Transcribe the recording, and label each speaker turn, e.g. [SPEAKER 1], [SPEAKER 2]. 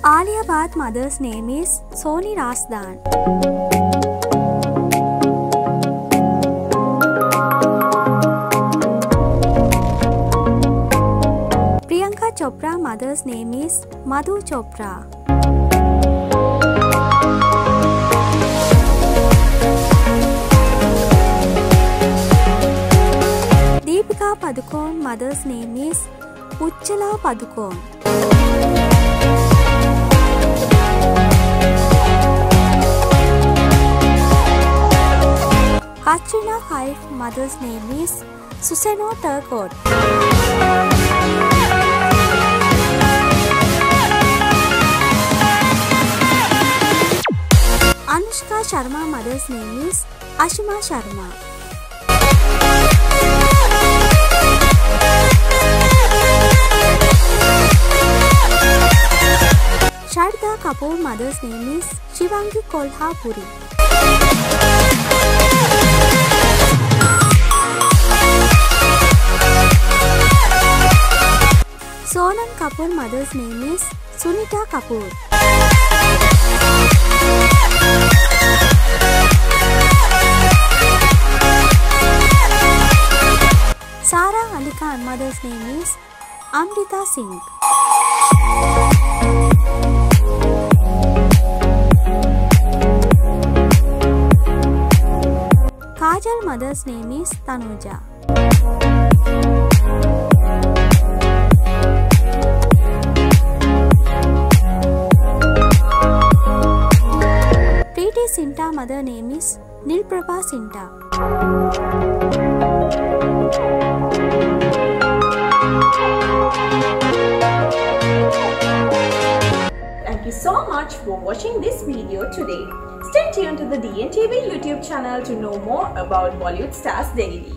[SPEAKER 1] Alia Bhatt's mother's name is Soni Razdan. Priyanka Chopra's mother's name is Madhu Chopra. Deepika Padukone's mother's name is Uchala Padukone. Katrina Kaif's mother's name is Susano Turcotte. Anushka Sharma's mother's name is Ashima Sharma. Shraddha Kapoor's mother's name is Shivangi Kolhapuri. Sonam Kapoor's mother's name is Sunita Kapoor. Sara Ali Khan's mother's name is Amrita Singh. Kajal's mother's name is Tanuja. Preeti Zinta's mother's name is Nilprabha Zinta.
[SPEAKER 2] Thank you so much for watching this video today. Stay tuned to the DNTV YouTube channel to know more about Bollywood stars daily.